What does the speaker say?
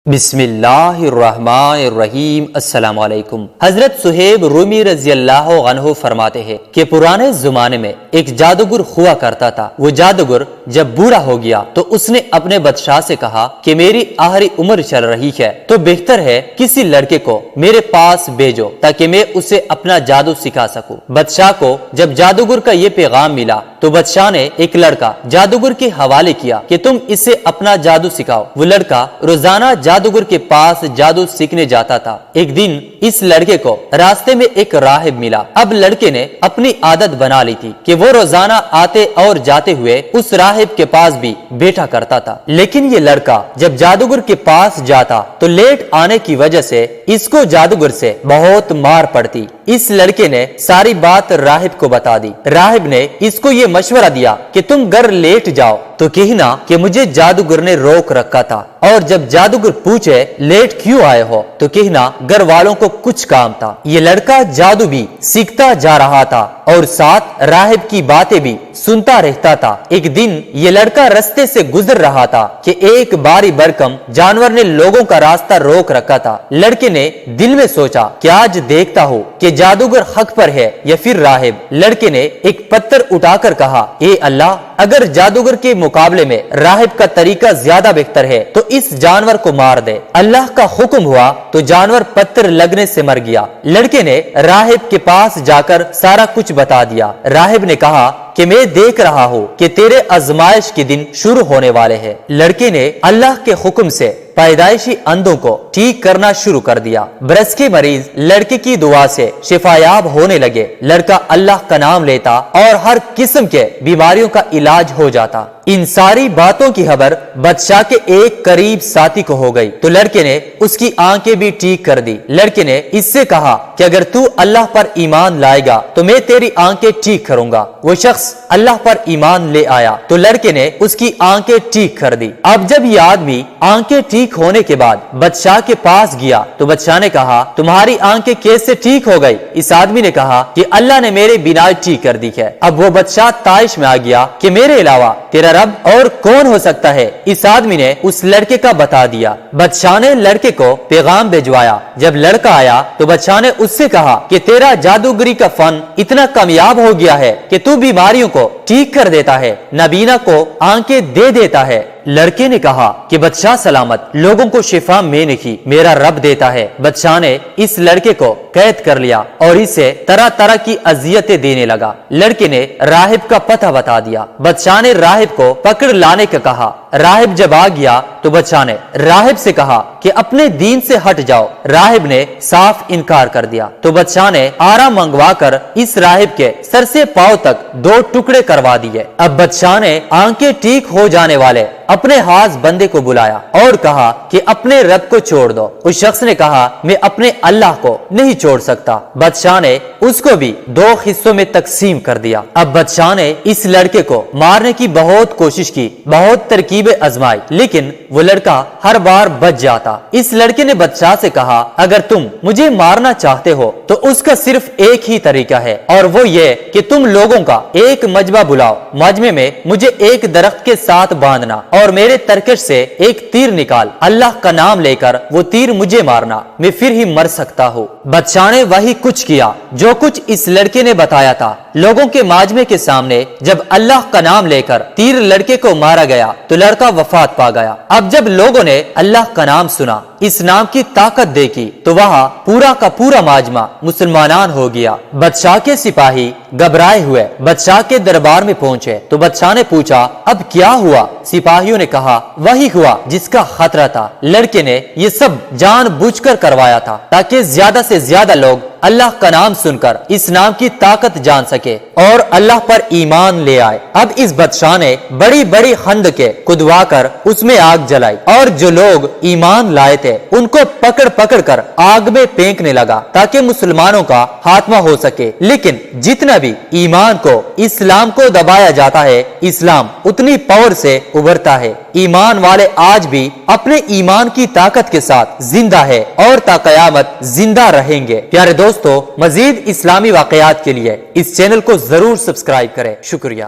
بسم اللہ الرحمن الرحیم۔ السلام علیکم۔ حضرت صہیب رومی رضی اللہ عنہ فرماتے ہیں کہ پرانے زمانے میں ایک جادوگر ہوا کرتا تھا۔ وہ جادوگر جب بوڑھا ہو گیا تو اس نے اپنے بادشاہ سے کہا کہ میری آخری عمر چل رہی ہے تو بہتر ہے کسی لڑکے کو میرے پاس بھیجو تاکہ میں اسے اپنا جادو سکھا سکوں۔ بادشاہ کو جب جادوگر کا یہ پیغام ملا تو بادشاہ نے ایک لڑکا جادوگر کے حوالے کیا کہ تم اسے اپنا جادو سکھاؤ۔ وہ لڑکا روزانہ جادوگر کے پاس جادو سیکھنے جاتا تھا۔ ایک دن اس لڑکے کو راستے میں ایک راہب ملا۔ اب لڑکے نے اپنی عادت بنا لی تھی کہ وہ روزانہ آتے اور جاتے ہوئے اس راہب کے پاس بھی بیٹھا کرتا تھا، لیکن یہ لڑکا جب جادوگر کے پاس جاتا تو لیٹ آنے کی وجہ سے اس کو جادوگر سے بہت مار پڑتی۔ اس لڑکے نے ساری بات راہب کو بتا دی۔ راہب نے اس کو یہ مشورہ دیا کہ تم گھر لیٹ جاؤ تو کہنا کہ مجھے جادوگر نے روک رکھا تھا، اور جب جادوگر پوچھے لیٹ کیوں آئے ہو تو کہنا گھر والوں کو کچھ کام تھا۔ یہ لڑکا جادو بھی سیکھتا جا رہا تھا اور ساتھ راہب کی باتیں بھی سنتا رہتا تھا۔ ایک دن یہ لڑکا رستے سے گزر رہا تھا کہ ایک باری برکم جانور نے لوگوں کا راستہ روک رکھا تھا۔ لڑکے نے دل میں سوچا کہ آج دیکھتا ہوں کہ جادوگر حق پر ہے یا پھر راہب۔ لڑکے نے ایک پتھر اٹھا کر کہا، اے اللہ، اگر جادوگر کے مقابلے میں راہب کا طریقہ زیادہ بہتر ہے تو اس جانور کو مار دے۔ اللہ کا حکم ہوا تو جانور پتھر لگنے سے مر گیا۔ لڑکے نے راہب کے پاس جا کر سارا کچھ بتا دیا۔ راہب نے کہا کہ میں دیکھ رہا ہوں کہ تیرے آزمائش کے دن شروع ہونے والے ہیں۔ لڑکے نے اللہ کے حکم سے پیدائشی اندھوں کو ٹھیک کرنا شروع کر دیا۔ برس کے مریض لڑکے کی دعا سے شفایاب ہونے لگے۔ لڑکا اللہ کا نام لیتا اور ہر قسم کے بیماریوں کا علاج ہو جاتا۔ ان ساری باتوں کی خبر بادشاہ کے ایک قریب ساتھی کو ہو گئی تو لڑکے نے اس کی آنکھیں بھی ٹھیک کر دی۔ لڑکے نے اس سے کہا کہ اگر تو اللہ پر ایمان لائے گا تو میں تیری آنکھیں ٹھیک کروں گا۔ وہ شخص اللہ پر ایمان لے آیا تو لڑکے نے اس کی آنکھیں ٹھیک کر دی۔ اب جب یہ آدمی آنکھیں ٹھیک ہونے کے بعد بادشاہ کے پاس گیا تو بادشاہ نے کہا، تمہاری آنکھیں کیسے ٹھیک ہو گئی؟ اس آدمی نے کہا کہ اللہ نے میرے بینائی ٹھیک کر دی ہے۔ اب وہ بادشاہ طائش میں آ گیا کہ میرے علاوہ تیرا رب اور کون ہو سکتا ہے؟ اس آدمی نے اس لڑکے کا بتا دیا۔ بادشاہ نے لڑکے کو پیغام بھیجوایا۔ جب لڑکا آیا تو بادشاہ نے اس سے کہا کہ تیرا جادوگری کا فن اتنا کامیاب ہو گیا ہے کہ تو بیماریوں کو ٹھیک کر دیتا ہے، نابینا کو آنکھیں دے دیتا ہے۔ لڑکے نے کہا کہ بادشاہ سلامت، لوگوں کو شفا میں نہیں، میرا رب دیتا ہے۔ بادشاہ نے اس لڑکے کو قید کر لیا اور اسے طرح طرح کی اذیتیں دینے لگا۔ لڑکے نے راہب کا پتہ بتا دیا۔ بادشاہ نے راہب کو پکڑ لانے کا کہا۔ راہب جب آ گیا تو بادشاہ نے راہب سے کہا کہ اپنے دین سے ہٹ جاؤ۔ راہب نے صاف انکار کر دیا تو بادشاہ نے آرا منگوا کر اس راہب کے سر سے پاؤں تک 2 ٹکڑے کروا دیے۔ اب بادشاہ نے آنکھیں ٹھیک ہو جانے والے اپنے خاص بندے کو بلایا اور کہا کہ اپنے رب کو چھوڑ دو۔ اس شخص نے کہا، میں اپنے اللہ کو نہیں چھوڑ سکتا۔ بادشاہ نے اس کو بھی 2 حصوں میں تقسیم کر دیا۔ اب بادشاہ نے اس لڑکے کو مارنے کی بہت کوشش کی، بہت ترکیبیں آزمائی، لیکن وہ لڑکا ہر بار بچ جاتا۔ اس لڑکے نے بادشاہ سے کہا، اگر تم مجھے مارنا چاہتے ہو تو اس کا صرف ایک ہی طریقہ ہے، اور وہ یہ کہ تم لوگوں کا ایک مجمع بلاؤ۔ مجمع میں مجھے ایک درخت کے ساتھ باندھنا اور میرے ترکش سے ایک تیر نکال، اللہ کا نام لے کر وہ تیر مجھے مارنا، میں پھر ہی مر سکتا ہوں۔ بادشاہ نے وہی کچھ کیا جو کچھ اس لڑکے نے بتایا تھا۔ لوگوں کے مجمع کے سامنے جب اللہ کا نام لے کر تیر لڑکے کو مارا گیا تو لڑکا وفات پا گیا۔ اب جب لوگوں نے اللہ کا نام سنا، اس نام کی طاقت دیکھی تو وہاں پورا کا پورا مجمع مسلمانان ہو گیا۔ بادشاہ کے سپاہی گھبرائے ہوئے بادشاہ کے دربار میں پہنچے تو بادشاہ نے پوچھا، اب کیا ہوا؟ سپاہیوں نے کہا، وہی ہوا جس کا خطرہ تھا۔ لڑکے نے یہ سب جان بوجھ کر کروایا تھا تاکہ زیادہ سے زیادہ لوگ اللہ کا نام سن کر اس نام کی طاقت جان سکے اور اللہ پر ایمان لے آئے۔ اب اس بادشاہ نے بڑی بڑی خندقیں کھدوا کر اس میں آگ جلائی اور جو لوگ ایمان لائے تھے ان کو پکڑ پکڑ کر آگ میں پھینکنے لگا تاکہ مسلمانوں کا خاتمہ ہو سکے۔ لیکن جتنا بھی ایمان کو اسلام کو دبایا جاتا ہے، اسلام اتنی پاور سے ابھرتا ہے۔ ایمان والے آج بھی اپنے ایمان کی طاقت کے ساتھ زندہ ہے اور تا قیامت زندہ رہیں گے۔ پیارے دوستو، مزید اسلامی واقعات کے لیے اس چینل کو ضرور سبسکرائب کریں۔ شکریہ۔